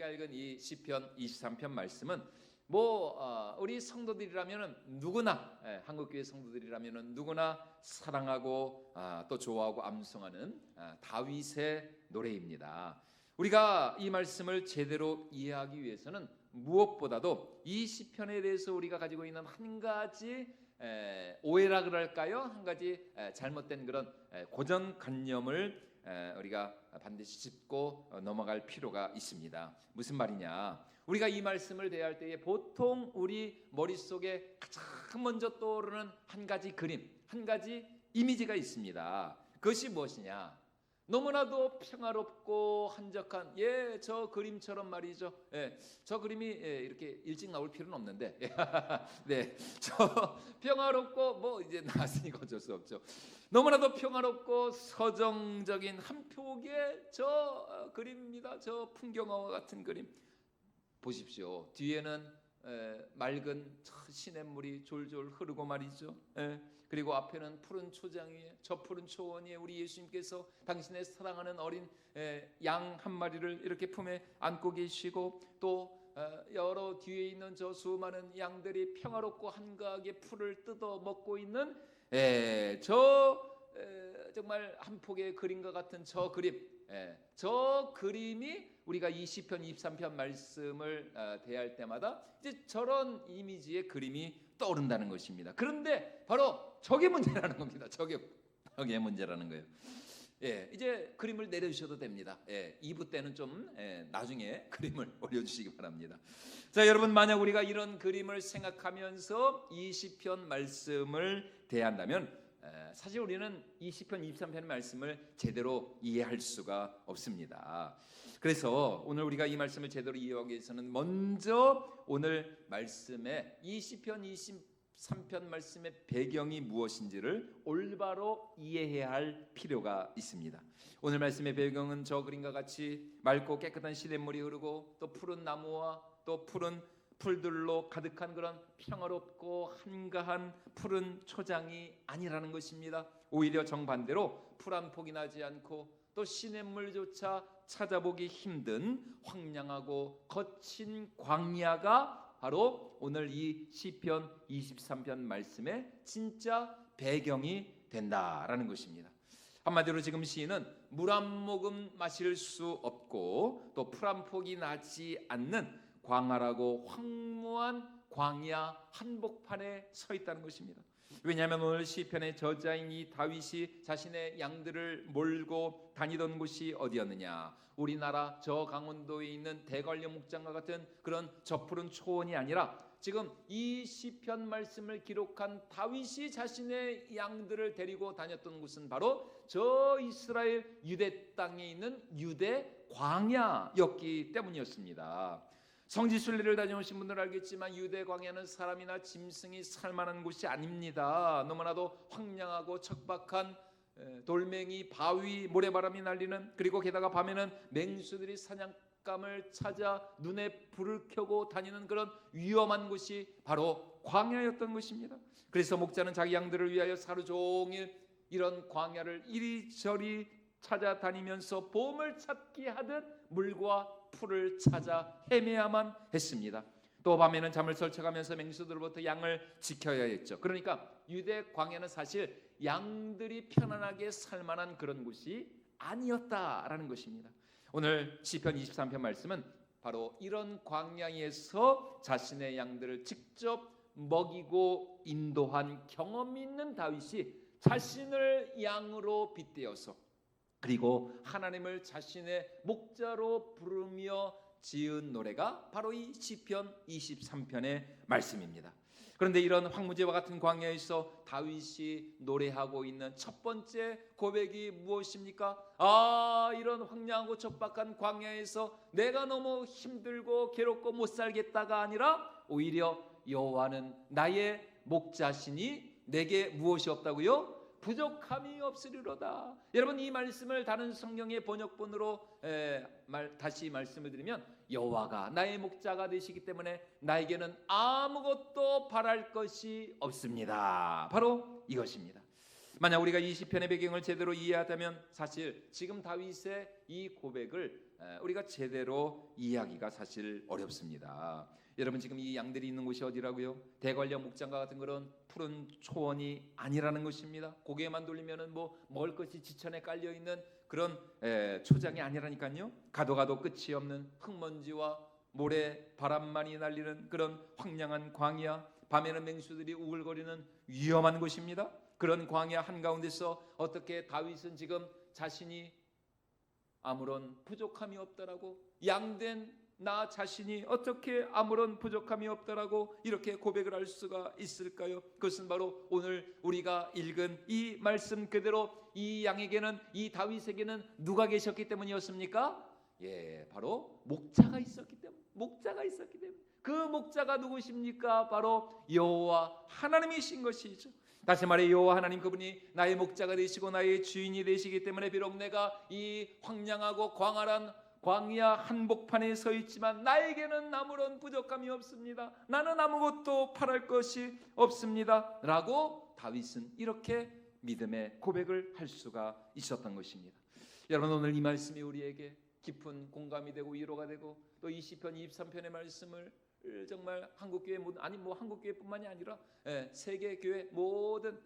우리가 읽은 이 시편 23편 말씀은 우리 성도들이라면은 누구나 한국교회 성도들이라면은 누구나 사랑하고 또 좋아하고 암송하는 다윗의 노래입니다. 우리가 이 말씀을 제대로 이해하기 위해서는 무엇보다도 이 시편에 대해서 우리가 가지고 있는 한 가지 오해라 그럴까요? 한 가지 잘못된 그런 고정관념을 우리가 반드시 짚고 넘어갈 필요가 있습니다. 무슨 말이냐? 우리가 이 말씀을 대할 때에 보통 우리 머릿속에 가장 먼저 떠오르는 한 가지 그림, 한 가지 이미지가 있습니다. 그것이 무엇이냐? 너무나도 평화롭고 한적한 저 그림처럼 말이죠. 저 그림이 이렇게 일찍 나올 필요는 없는데 네, 저 평화롭고 이제 나왔으니까 어쩔 수 없죠. 너무나도 평화롭고 서정적인 한 폭의 저 그림입니다. 저 풍경화와 같은 그림 보십시오. 뒤에는 맑은 시냇물이 졸졸 흐르고 말이죠. 그리고 앞에는 푸른 초장 위에, 저 푸른 초원 위에 우리 예수님께서 당신의 사랑하는 어린 양 한 마리를 이렇게 품에 안고 계시고, 또 여러 뒤에 있는 저 수많은 양들이 평화롭고 한가하게 풀을 뜯어 먹고 있는 정말 한 폭의 그림과 같은 저 그림, 저 그림이 우리가 이 시편 23편 말씀을 대할 때마다 이제 저런 이미지의 그림이 떠오른다는 것입니다. 그런데 바로 저게 문제라는 겁니다. 저게 문제라는 거예요. 이제 그림을 내려주셔도 됩니다. 2부 때는 좀 나중에 그림을 올려주시기 바랍니다. 자, 여러분, 만약 우리가 이런 그림을 생각하면서 이 시편 말씀을 대한다면 사실 우리는 이 시편 23편 말씀을 제대로 이해할 수가 없습니다. 그래서 오늘 우리가 이 말씀을 제대로 이해하기 위해서는 먼저 오늘 말씀에 이 시편 23편 말씀의 배경이 무엇인지를 올바로 이해해야 할 필요가 있습니다. 오늘 말씀의 배경은 저 그림과 같이 맑고 깨끗한 시냇물이 흐르고 또 푸른 나무와 또 푸른 풀들로 가득한 그런 평화롭고 한가한 푸른 초장이 아니라는 것입니다. 오히려 정반대로 풀 한 폭이 나지 않고 또 시냇물조차 찾아보기 힘든 황량하고 거친 광야가 바로 오늘 이 시편 23편 말씀의 진짜 배경이 된다라는 것입니다. 한마디로 지금 시인은 물 한 모금 마실 수 없고 또 풀 한 폭이 나지 않는 광활하고 황무한 광야 한복판에 서 있다는 것입니다. 왜냐하면 오늘 시편의 저자인 이 다윗이 자신의 양들을 몰고 다니던 곳이 어디였느냐? 우리나라 저 강원도에 있는 대관령 목장과 같은 그런 저 푸른 초원이 아니라 지금 이 시편 말씀을 기록한 다윗이 자신의 양들을 데리고 다녔던 곳은 바로 저 이스라엘 유대 땅에 있는 유대 광야였기 때문이었습니다. 성지순례를 다녀오신 분들은 알겠지만 유대 광야는 사람이나 짐승이 살만한 곳이 아닙니다. 너무나도 황량하고 척박한 돌멩이, 바위, 모래바람이 날리는, 그리고 게다가 밤에는 맹수들이 사냥감을 찾아 눈에 불을 켜고 다니는 그런 위험한 곳이 바로 광야였던 것입니다. 그래서 목자는 자기 양들을 위하여 하루 종일 이런 광야를 이리저리 찾아다니면서 보물 찾기 하듯 물과 풀을 찾아 헤매야만 했습니다. 또 밤에는 잠을 설쳐가면서 맹수들로부터 양을 지켜야 했죠. 그러니까 유대 광야는 사실 양들이 편안하게 살만한 그런 곳이 아니었다라는 것입니다. 오늘 시편 23편 말씀은 바로 이런 광야에서 자신의 양들을 직접 먹이고 인도한 경험이 있는 다윗이 자신을 양으로 빗대어서 그리고 하나님을 자신의 목자로 부르며 지은 노래가 바로 이 시편 23편의 말씀입니다. 그런데 이런 황무지와 같은 광야에서 다윗이 노래하고 있는 첫 번째 고백이 무엇입니까? 이런 황량하고 척박한 광야에서 내가 너무 힘들고 괴롭고 못 살겠다가 아니라 오히려 여호와는 나의 목자시니 내게 무엇이 없다고요? 부족함이 없으리로다. 여러분, 이 말씀을 다른 성경의 번역본으로 다시 말씀을 드리면 여호와가 나의 목자가 되시기 때문에 나에게는 아무것도 바랄 것이 없습니다. 바로 이것입니다. 만약 우리가 이 시편의 배경을 제대로 이해하자면 사실 지금 다윗의 이 고백을 우리가 제대로 이해하기가 사실 어렵습니다. 여러분, 지금 이 양들이 있는 곳이 어디라고요? 대관령 목장과 같은 그런 푸른 초원이 아니라는 것입니다. 고개만 돌리면은 뭐 먹을 것이 지천에 깔려 있는 그런 초장이 아니라니까요. 가도 가도 끝이 없는 흙먼지와 모래 바람만이 날리는 그런 황량한 광야, 밤에는 맹수들이 우글거리는 위험한 곳입니다. 그런 광야 한가운데서 어떻게 다윗은 지금 자신이 아무런 부족함이 없다라고, 양된 나 자신이 어떻게 아무런 부족함이 없다라고 이렇게 고백을 할 수가 있을까요? 그것은 바로 오늘 우리가 읽은 이 말씀 그대로 이 양에게는, 이 다윗에게는 누가 계셨기 때문이었습니까? 바로 목자가 있었기 때문에. 그 목자가 누구십니까? 바로 여호와 하나님이신 것이죠. 다시 말해 여호와 하나님, 그분이 나의 목자가 되시고 나의 주인이 되시기 때문에 비록 내가 이 황량하고 광활한 광야 한복판에 서 있지만 나에게는 아무런 부족함이 없습니다. 나는 아무것도 바랄 것이 없습니다 라고 다윗은 이렇게 믿음의 고백을 할 수가 있었던 것입니다. 여러분, 오늘 이 말씀이 우리에게 깊은 공감이 되고 위로가 되고, 또 이 시편 23편의 말씀을 정말 한국교회, 아니 뭐 한국교회뿐만이 아니라 세계 교회 모든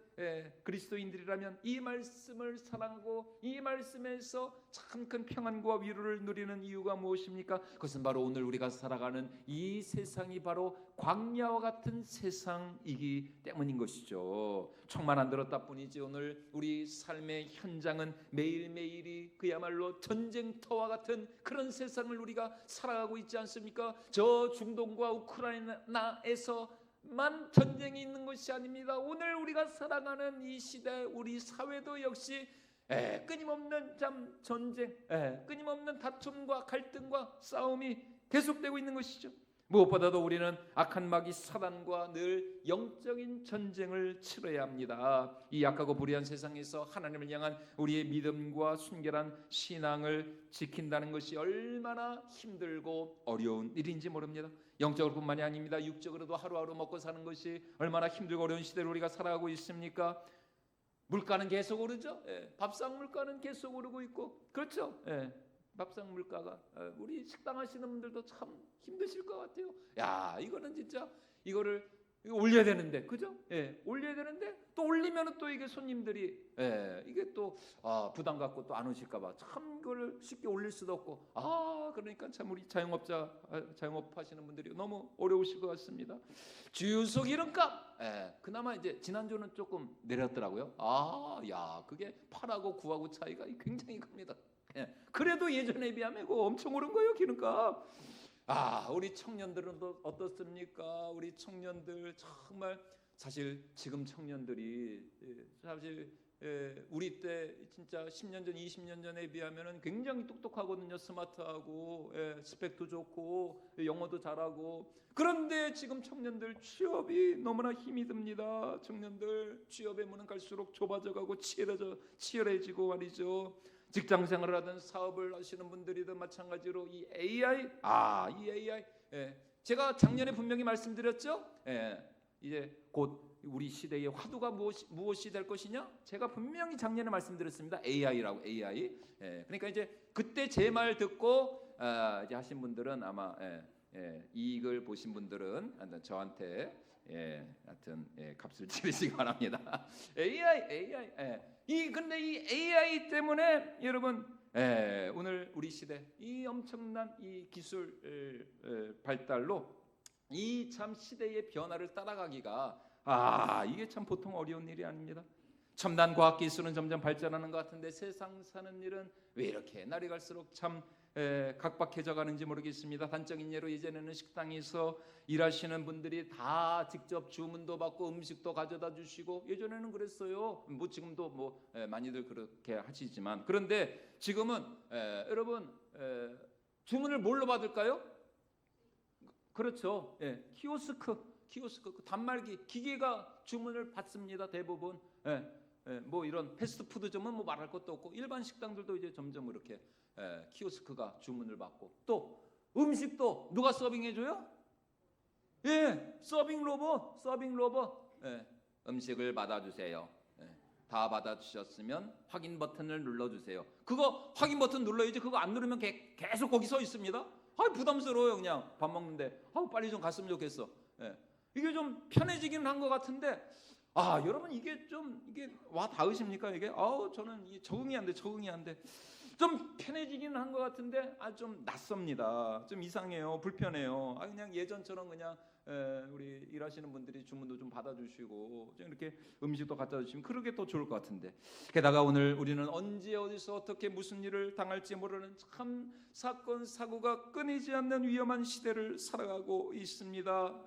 그리스도인들이라면 이 말씀을 사랑하고 이 말씀에서 참 큰 평안과 위로를 누리는 이유가 무엇입니까? 그것은 바로 오늘 우리가 살아가는 이 세상이 바로 광야와 같은 세상이기 때문인 것이죠. 총만 안 들었다 뿐이지 오늘 우리 삶의 현장은 매일매일이 그야말로 전쟁터와 같은 그런 세상을 우리가 살아가고 있지 않습니까? 저 중동과 우크라이나에서만 전쟁이 있는 것이 아닙니다. 오늘 우리가 살아가는 이 시대, 우리 사회도 역시 끊임없는 전쟁, 끊임없는 다툼과 갈등과 싸움이 계속되고 있는 것이죠. 무엇보다도 우리는 악한 마귀 사단과 늘 영적인 전쟁을 치러야 합니다. 이 약하고 불의한 세상에서 하나님을 향한 우리의 믿음과 순결한 신앙을 지킨다는 것이 얼마나 힘들고 어려운 일인지 모릅니다. 영적으로뿐만이 아닙니다. 육적으로도 하루하루 먹고 사는 것이 얼마나 힘들고 어려운 시대를 우리가 살아가고 있습니까? 물가는 계속 오르죠. 밥상 물가는 계속 오르고 있고, 그렇죠. 밥상 물가가, 우리 식당 하시는 분들도 참 힘드실 것 같아요. 야, 이거는 진짜 이거를 올려야 되는데, 그죠? 올려야 되는데 또 올리면 또 이게 손님들이 이게 또 부담 갖고 또 안 오실까봐 참 이거를 쉽게 올릴 수도 없고, 그러니까 참 우리 자영업 하시는 분들이 너무 어려우실 것 같습니다. 주유소 기름값, 그나마 이제 지난주는 조금 내렸더라고요. 그게 8하고 9하고 차이가 굉장히 큽니다. 그래도 예전에 비하면 엄청 오른 거예요, 기름값. 우리 청년들은 어떻습니까? 우리 청년들 정말, 사실 지금 청년들이 사실 우리 때 진짜 10년 전, 20년 전에 비하면은 굉장히 똑똑하거든요. 스마트하고 스펙도 좋고 영어도 잘하고. 그런데 지금 청년들 취업이 너무나 힘이 듭니다. 청년들 취업의 문은 갈수록 좁아져가고 치열해지고 말이죠. 직장 생활을 하든 사업을 하시는 분들이든 마찬가지로 이 AI, 제가 작년에 분명히 말씀드렸죠. 이제 곧 우리 시대의 화두가 무엇이 될 것이냐? 제가 분명히 작년에 말씀드렸습니다. AI라고, AI. 그러니까 이제 그때 제 말 듣고 이제 하신 분들은 아마 이익을 보신 분들은 저한테 하여튼 값을 치르시기 바랍니다. AI. 근데 이 AI 때문에 여러분, 오늘 우리 시대 이 엄청난 이 기술 발달로 이 참 시대의 변화를 따라가기가 이게 참 보통 어려운 일이 아닙니다. 첨단 과학 기술은 점점 발전하는 것 같은데 세상 사는 일은 왜 이렇게 날이 갈수록 참 각박해져 가는지 모르겠습니다. 단적인 예로 예전에는 식당에서 일하시는 분들이 다 직접 주문도 받고 음식도 가져다 주시고, 예전에는 그랬어요. 뭐 지금도 많이들 그렇게 하시지만, 그런데 지금은 여러분 주문을 뭘로 받을까요? 그렇죠. 키오스크 단말기 기계가 주문을 받습니다. 대부분. 뭐 이런 패스트푸드점은 뭐 말할 것도 없고, 일반 식당들도 이제 점점 이렇게 키오스크가 주문을 받고, 또 음식도 누가 서빙해줘요? 서빙 로봇. 음식을 받아주세요. 다 받아주셨으면 확인 버튼을 눌러주세요. 그거 확인 버튼 눌러야지. 그거 안 누르면 계속 거기 서 있습니다. 부담스러워요. 그냥 밥 먹는데 빨리 좀 갔으면 좋겠어. 예. 이게 좀 편해지긴 한 것 같은데 여러분 이게 와 닿으십니까? 이게 저는 이게 적응이 안 돼. 좀 편해지긴 한 것 같은데 좀 낯섭니다. 좀 이상해요. 불편해요. 그냥 예전처럼 그냥 우리 일하시는 분들이 주문도 좀 받아주시고 좀 이렇게 음식도 갖다 주시면 그러게 더 좋을 것 같은데, 게다가 오늘 우리는 언제 어디서 어떻게 무슨 일을 당할지 모르는 참 사건 사고가 끊이지 않는 위험한 시대를 살아가고 있습니다.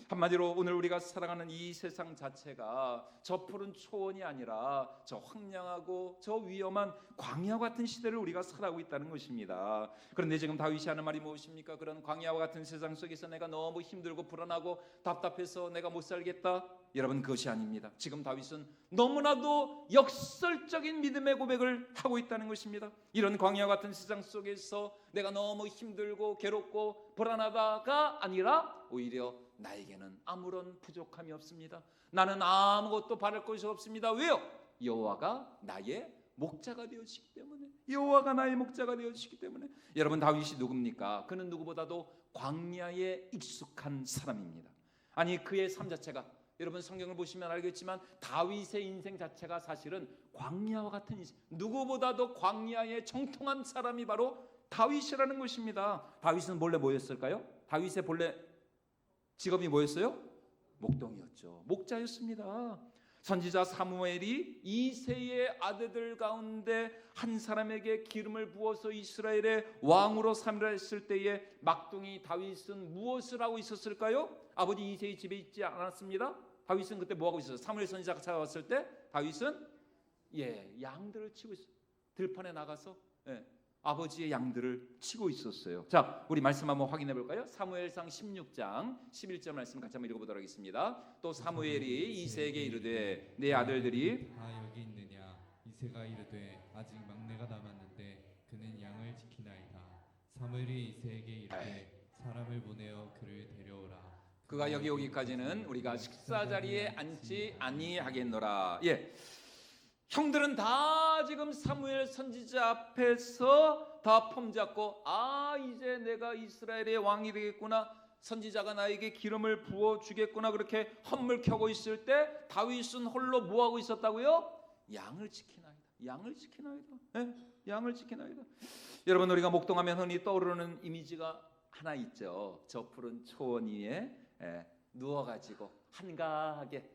한마디로 오늘 우리가 살아가는 이 세상 자체가 저 푸른 초원이 아니라 저 황량하고 저 위험한 광야 같은 시대를 우리가 살아가고 있다는 것입니다. 그런데 지금 다윗이 하는 말이 무엇입니까? 그런 광야와 같은 세상 속에서 내가 너무 힘들고 불안하고 답답해서 내가 못 살겠다. 여러분, 그것이 아닙니다. 지금 다윗은 너무나도 역설적인 믿음의 고백을 하고 있다는 것입니다. 이런 광야 같은 세상 속에서 내가 너무 힘들고 괴롭고 불안하다가 아니라 오히려 나에게는 아무런 부족함이 없습니다. 나는 아무것도 바랄 것이 없습니다. 왜요? 여호와가 나의 목자가 되어주시기 때문에. 여호와가 나의 목자가 되어주시기 때문에. 여러분, 다윗이 누굽니까? 그는 누구보다도 광야에 익숙한 사람입니다. 아니, 그의 삶 자체가, 여러분 성경을 보시면 알겠지만 다윗의 인생 자체가 사실은 광야와 같은 인생, 누구보다도 광야에 정통한 사람이 바로 다윗이라는 것입니다. 다윗은 본래 뭐였을까요? 다윗의 본래 직업이 뭐였어요? 목동이었죠. 목자였습니다. 선지자 사무엘이 이새의 아들들 가운데 한 사람에게 기름을 부어서 이스라엘의 왕으로 삼으랬을 때에 막둥이 다윗은 무엇을 하고 있었을까요? 아버지 이새의 집에 있지 않았습니다. 다윗은 그때 뭐 하고 있었어요? 사무엘 선지자가 찾아왔을 때 다윗은 양들을 치고 있어요. 들판에 나가서 아버지의 양들을 치고 있었어요. 자, 우리 말씀 한번 확인해 볼까요? 사무엘상 16장 11절 말씀 같이 한번 읽어보도록 하겠습니다. 또 사무엘이 이새에게 이르되 내 아들들이 다 여기 있느냐? 이새가 이르되 아직 막내가 남았는데 그는 양을 지키나이다. 사무엘이 이새에게 이르되 사람을 보내어 그를 데려오라. 그가 여기 오기까지는 우리가 식사 자리에 앉지 아니하겠노라. 형들은 다 지금 사무엘 선지자 앞에서 다 폼잡고 이제 내가 이스라엘의 왕이 되겠구나, 선지자가 나에게 기름을 부어주겠구나, 그렇게 헛물 켜고 있을 때 다윗은 홀로 뭐하고 있었다고요? 양을 지키나이다. 양을 지키나이다. 여러분, 우리가 목동하면 흔히 떠오르는 이미지가 하나 있죠. 저 푸른 초원 위에 누워가지고 한가하게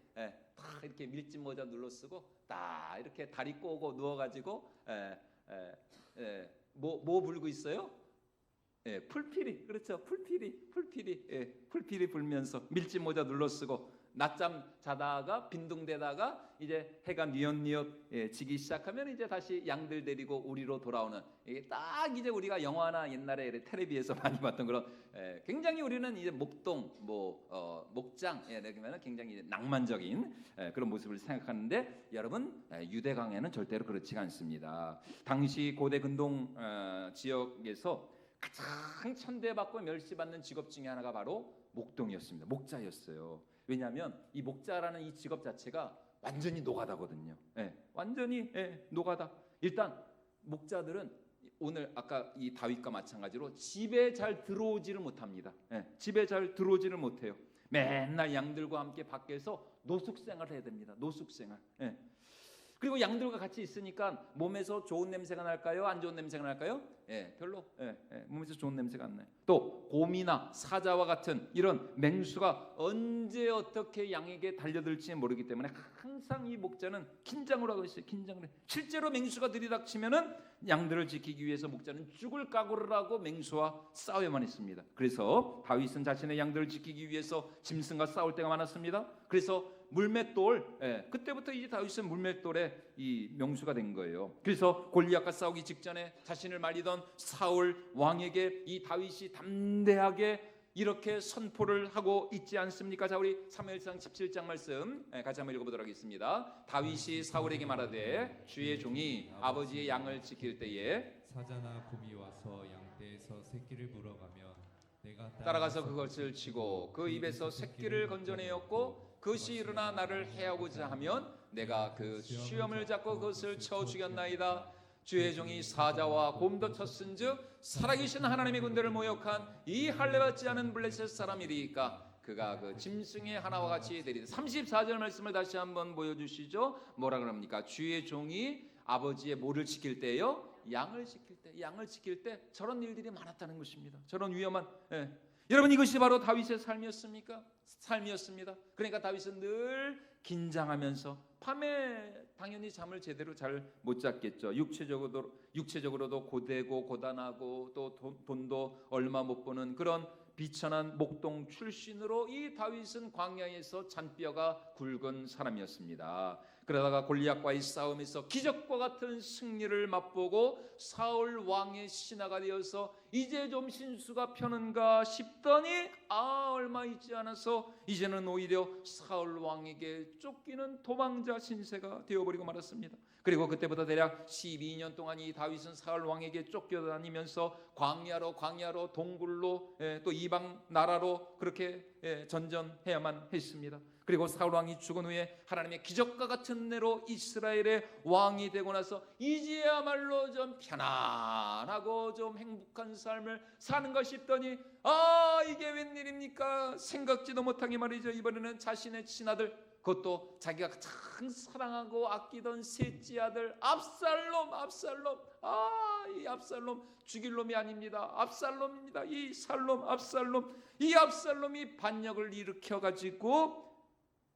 딱 이렇게 밀짚 모자 눌러 쓰고 딱 이렇게 다리 꼬고 누워가지고 뭐 불고 있어요? 풀피리. 그렇죠. 풀피리 불면서 밀짚 모자 눌러 쓰고 낮잠 자다가 빈둥대다가 이제 해가 뉘엿뉘엿 지기 시작하면 이제 다시 양들 데리고 우리로 돌아오는, 이게 딱 이제 우리가 영화나 옛날에 텔레비에서 많이 봤던 그런 굉장히 우리는 이제 목동 목장 그러면 굉장히 이제 낭만적인 그런 모습을 생각하는데, 여러분 유대강에는 절대로 그렇지가 않습니다. 당시 고대 근동 지역에서 가장 천대받고 멸시받는 직업 중에 하나가 바로 목동이었습니다. 목자였어요. 왜냐하면 이 목자라는 이 직업 자체가 완전히 노가다거든요. 완전히 노가다. 일단 목자들은 오늘 아까 이 다윗과 마찬가지로 집에 잘 들어오지를 못합니다. 집에 잘 들어오지를 못해요. 맨날 양들과 함께 밖에서 노숙생활을 해야 됩니다. 노숙생활. 그리고 양들과 같이 있으니까 몸에서 좋은 냄새가 날까요? 안 좋은 냄새가 날까요? 별로. 몸에서 좋은 냄새가 안 나요. 또 곰이나 사자와 같은 이런 맹수가 언제 어떻게 양에게 달려들지 모르기 때문에 항상 이 목자는 긴장을 하고 있어요. 긴장을 해. 실제로 맹수가 들이닥치면은 양들을 지키기 위해서 목자는 죽을 각오를 하고 맹수와 싸워야만 했습니다. 그래서 다윗은 자신의 양들을 지키기 위해서 짐승과 싸울 때가 많았습니다. 그래서 물맷돌, 그때부터 이제 다윗은 물맷돌의 이 명수가 된 거예요. 그래서 골리앗과 싸우기 직전에 자신을 말리던 사울 왕에게 이 다윗이 담대하게 이렇게 선포를 하고 있지 않습니까? 자, 우리 사무엘상 17장 말씀 같이 한번 읽어보도록 하겠습니다. 다윗이 사울에게 말하되 주의 종이 아버지의 양을 지킬 때에 사자나 곰이 와서 양떼에서 새끼를 물어가면 내가 따라가서 그것을 치고 그 입에서 새끼를 건져내었고 그것이 일어나 나를 해하고자 하면 내가 그 수염을 잡고 그것을 쳐 죽였나이다. 주의 종이 사자와 곰도 쳤은즉 살아계신 하나님의 군대를 모욕한 이 할례받지 않은 블레셋 사람이리까 그가 그 짐승의 하나와 같이 되리다. 34절 말씀을 다시 한번 보여주시죠. 뭐라 그럽니까? 주의 종이 아버지의 뭐를 지킬 때요? 양을 지킬 때 저런 일들이 많았다는 것입니다. 저런 위험한 여러분, 이것이 바로 다윗의 삶이었습니까? 삶이었습니다. 그러니까 다윗은 늘 긴장하면서 밤에 당연히 잠을 제대로 잘 못 잤겠죠. 육체적으로도 고되고 고단하고 또 돈도 얼마 못 버는 그런 비천한 목동 출신으로 이 다윗은 광야에서 잔뼈가 굵은 사람이었습니다. 그러다가 골리앗과의 싸움에서 기적과 같은 승리를 맛보고 사울 왕의 신하가 되어서 이제 좀 신수가 펴는가 싶더니 얼마 있지 않아서 이제는 오히려 사울 왕에게 쫓기는 도망자 신세가 되어버리고 말았습니다. 그리고 그때부터 대략 12년 동안 이 다윗은 사울 왕에게 쫓겨다니면서 광야로 동굴로 또 이방 나라로 그렇게 전전해야만 했습니다. 그리고 사울 왕이 죽은 후에 하나님의 기적과 같은 은혜로 이스라엘의 왕이 되고 나서 이제야말로 좀 편안하고 좀 행복한 삶을 사는가 싶더니 이게 웬일입니까? 생각지도 못하게 말이죠. 이번에는 자신의 친아들, 그것도 자기가 가장 사랑하고 아끼던 셋째 아들 압살롬. 이 압살롬 죽일 놈이 아닙니다. 압살롬입니다. 이 압살롬이 반역을 일으켜 가지고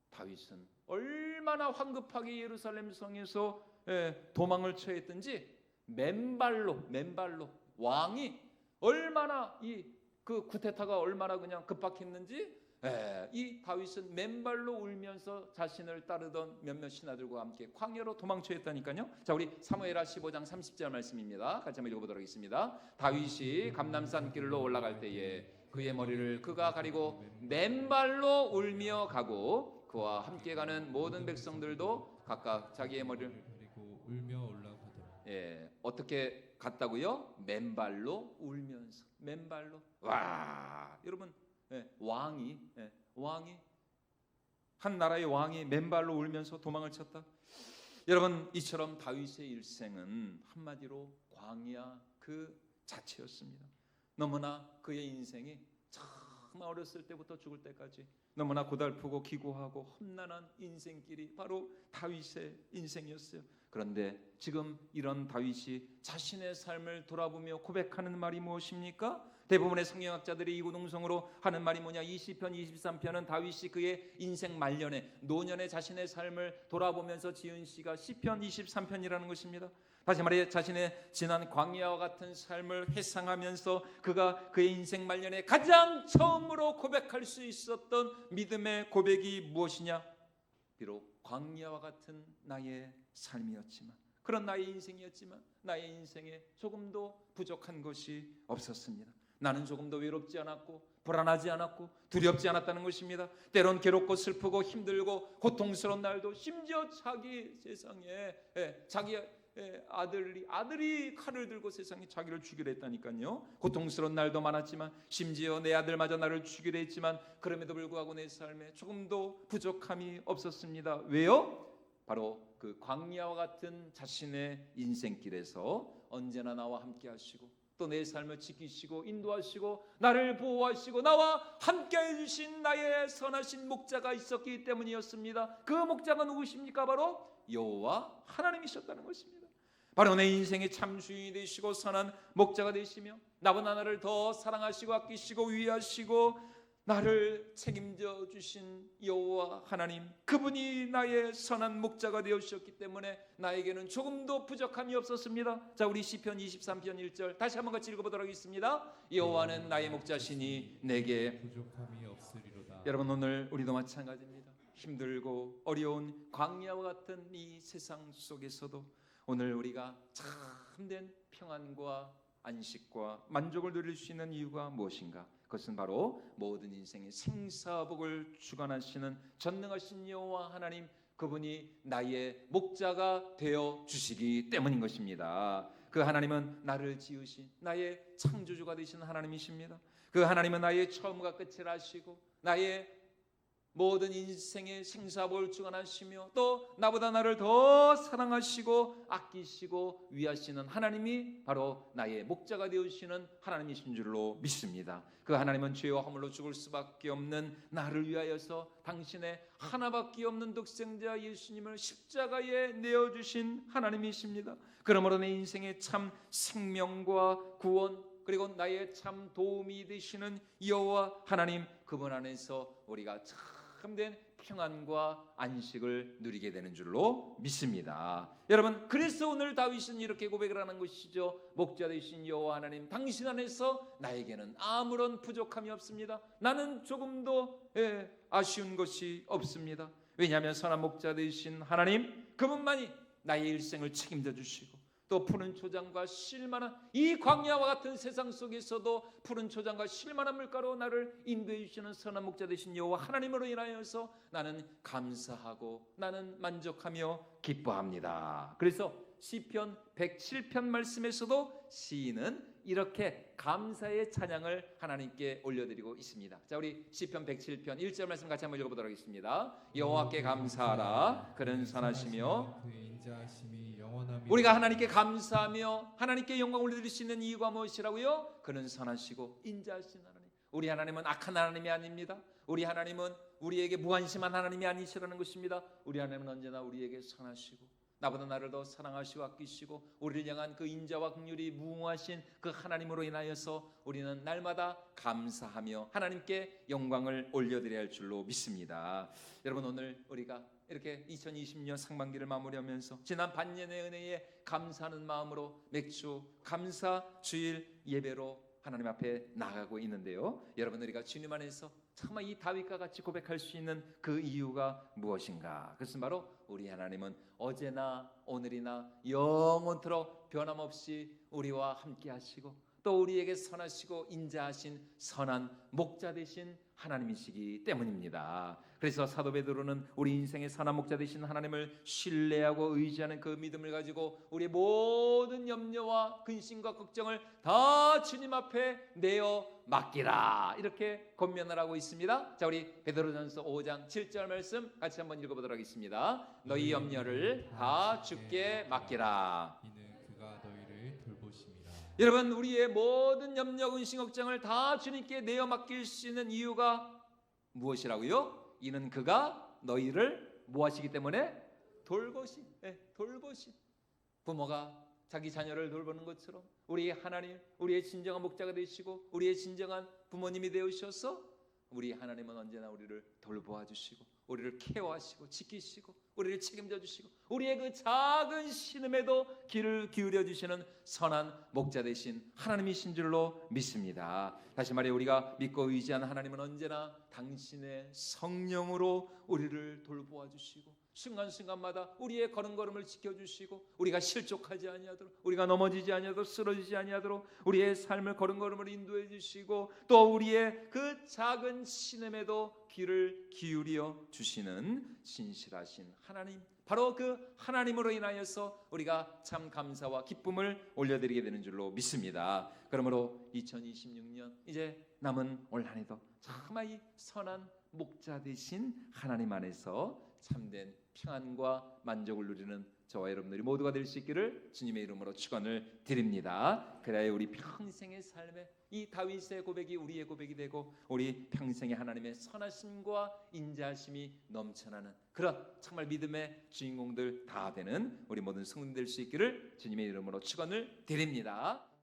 다윗은 얼마나 황급하게 예루살렘 성에서 도망을 처했든지 맨발로 왕이 얼마나 그 쿠데타가 얼마나 그냥 급박했는지 이 다윗은 맨발로 울면서 자신을 따르던 몇몇 신하들과 함께 광야로 도망쳐했다니까요. 자, 우리 사무엘하 15장 30절 말씀입니다. 같이 한번 읽어보도록 하겠습니다. 다윗이 감람산 길로 올라갈 때에 그의 머리를 그가 가리고 맨발로 울며 가고 그와 함께 가는 모든 백성들도 각각 자기의 머리를 가리고 울며 올라가더라. 어떻게 갔다고요? 맨발로 울면서. 맨발로. 와, 여러분, 왕이 한 나라의 왕이 맨발로 울면서 도망을 쳤다. 여러분, 이처럼 다윗의 일생은 한마디로 광야 그 자체였습니다. 너무나 그의 인생이 참 어렸을 때부터 죽을 때까지 너무나 고달프고 기구하고 험난한 인생길이 바로 다윗의 인생이었어요. 그런데 지금 이런 다윗이 자신의 삶을 돌아보며 고백하는 말이 무엇입니까? 대부분의 성경학자들이 이구동성으로 하는 말이 뭐냐? 20편, 23편은 다윗이 그의 인생 말년에 노년에 자신의 삶을 돌아보면서 지은 시가 시편 23편이라는 것입니다. 다시 말해 자신의 지난 광야와 같은 삶을 회상하면서 그가 그의 인생 말년에 가장 처음으로 고백할 수 있었던 믿음의 고백이 무엇이냐? 비록 광야와 같은 나의 삶이었지만, 그런 나의 인생이었지만 나의 인생에 조금도 부족한 것이 없었습니다. 나는 조금도 외롭지 않았고 불안하지 않았고 두렵지 않았다는 것입니다. 때론 괴롭고 슬프고 힘들고 고통스러운 날도 심지어 자기 세상에 자기 아들이 칼을 들고 세상에 자기를 죽이려 했다니까요. 고통스러운 날도 많았지만 심지어 내 아들마저 나를 죽이려 했지만 그럼에도 불구하고 내 삶에 조금도 부족함이 없었습니다. 왜요? 바로 그 광야와 같은 자신의 인생길에서 언제나 나와 함께 하시고 또 내 삶을 지키시고 인도하시고 나를 보호하시고 나와 함께 해주신 나의 선하신 목자가 있었기 때문이었습니다. 그 목자가 누구십니까? 바로 여호와 하나님이셨다는 것입니다. 바로 내 인생의 참 주인이 되시고 선한 목자가 되시며 나보다 나를 더 사랑하시고 아끼시고 위하시고 나를 책임져 주신 여호와 하나님, 그분이 나의 선한 목자가 되어주셨기 때문에 나에게는 조금도 부족함이 없었습니다. 자, 우리 시편 23편 1절 다시 한번 같이 읽어보도록 하겠습니다. 여호와는 나의 목자시니 내게 부족함이 없으리로다. 여러분, 오늘 우리도 마찬가지입니다. 힘들고 어려운 광야와 같은 이 세상 속에서도 오늘 우리가 참된 평안과 안식과 만족을 누릴 수 있는 이유가 무엇인가? 그것은 바로 모든 인생의 생사복을 주관하시는 전능하신 여호와 하나님, 그분이 나의 목자가 되어 주시기 때문인 것입니다. 그 하나님은 나를 지으신 나의 창조주가 되신 하나님이십니다. 그 하나님은 나의 처음과 끝을 아시고 나의 모든 인생의 생사복을 주관하시며 또 나보다 나를 더 사랑하시고 아끼시고 위하시는 하나님이 바로 나의 목자가 되어주시는 하나님이신 줄로 믿습니다. 그 하나님은 죄와 허물로 죽을 수밖에 없는 나를 위하여서 당신의 하나밖에 없는 독생자 예수님을 십자가에 내어주신 하나님이십니다. 그러므로 내 인생의 참 생명과 구원 그리고 나의 참 도움이 되시는 여호와 하나님 그분 안에서 우리가 참된 평안과 안식을 누리게 되는 줄로 믿습니다. 여러분, 그래서 오늘 다윗은 이렇게 고백을 하는 것이죠. 목자 되신 여호와 하나님, 당신 안에서 나에게는 아무런 부족함이 없습니다. 나는 조금도 아쉬운 것이 없습니다. 왜냐하면 선한 목자 되신 하나님 그분만이 나의 일생을 책임져 주시고 또 푸른 초장과 실만한 이 광야와 같은 세상 속에서도 푸른 초장과 실만한 물가로 나를 인도해 주시는 선한 목자 되신 여호와 하나님으로 인하여서 나는 감사하고 나는 만족하며 기뻐합니다. 그래서 시편 107편 말씀에서도 시인은 이렇게 감사의 찬양을 하나님께 올려드리고 있습니다. 자, 우리 시편 107편 1절 말씀 같이 한번 읽어보도록 하겠습니다. 여호와께 감사하라. 그는 선하시며 그 인자하심이 영원함이. 우리가 하나님께 감사하며 하나님께 영광을 올려드릴 수 있는 이유가 무엇이라고요? 그는 선하시고 인자하신 하나님. 우리 하나님은 악한 하나님이 아닙니다. 우리 하나님은 우리에게 무한심한 하나님이 아니시라는 것입니다. 우리 하나님은 언제나 우리에게 선하시고 나보다 나를 더 사랑하시고 아끼시고 우리를 향한 그 인자와 긍휼이 무궁하신 그 하나님으로 인하여서 우리는 날마다 감사하며 하나님께 영광을 올려드려야 할 줄로 믿습니다. 여러분, 오늘 우리가 이렇게 2020년 상반기를 마무리하면서 지난 반년의 은혜에 감사하는 마음으로 맥주 감사 주일 예배로 하나님 앞에 나가고 있는데요. 여러분, 우리가 주님 안에서 정말 이 다윗과 같이 고백할 수 있는 그 이유가 무엇인가? 그것은 바로 우리 하나님은 어제나 오늘이나 영원토록 변함없이 우리와 함께 하시고 또 우리에게 선하시고 인자하신 선한 목자 되신 하나님이시기 때문입니다. 그래서 사도 베드로는 우리 인생의 선한 목자 되신 하나님을 신뢰하고 의지하는 그 믿음을 가지고 우리의 모든 염려와 근심과 걱정을 다 주님 앞에 내어 맡기라 이렇게 권면을 하고 있습니다. 자, 우리 베드로전서 5장 7절 말씀 같이 한번 읽어보도록 하겠습니다. 너희 염려를 다 주께 맡기라. 이는 그가 너희를 돌보심이라. 여러분, 우리의 모든 염려, 근심, 걱정을 다 주님께 내어 맡길 수 있는 이유가 무엇이라고요? 이는 그가 너희를 뭐하시기 때문에? 돌보시. 돌보시. 부모가 자기 자녀를 돌보는 것처럼 우리 하나님, 우리의 진정한 목자가 되시고 우리의 진정한 부모님이 되어주셔서 우리 하나님은 언제나 우리를 돌보아 주시고 우리를 케어하시고 지키시고 우리를 책임져 주시고 우리의 그 작은 신음에도 귀를 기울여 주시는 선한 목자 되신 하나님이신 줄로 믿습니다. 다시 말해 우리가 믿고 의지하는 하나님은 언제나 당신의 성령으로 우리를 돌보아 주시고 순간순간마다 우리의 걸음걸음을 지켜주시고 우리가 실족하지 아니하도록 우리가 넘어지지 아니하도록 쓰러지지 아니하도록 우리의 삶을 걸음걸음을 인도해 주시고 또 우리의 그 작은 신음에도 귀를 기울여 주시는 신실하신 하나님, 바로 그 하나님으로 인하여서 우리가 참 감사와 기쁨을 올려드리게 되는 줄로 믿습니다. 그러므로 2026년 이제 남은 올 한 해도 정말 이 선한 목자 되신 하나님 안에서 참된 평안과 만족을 누리는 저와 여러분들이 모두가 될 수 있기를 주님의 이름으로 축원을 드립니다. 그래야 우리 평생의 삶에 이 다윗의 고백이 우리의 고백이 되고 우리 평생의 하나님의 선하심과 인자하심이 넘쳐나는 그런 정말 믿음의 주인공들 다 되는 우리 모든 성도들 될 수 있기를 주님의 이름으로 축원을 드립니다.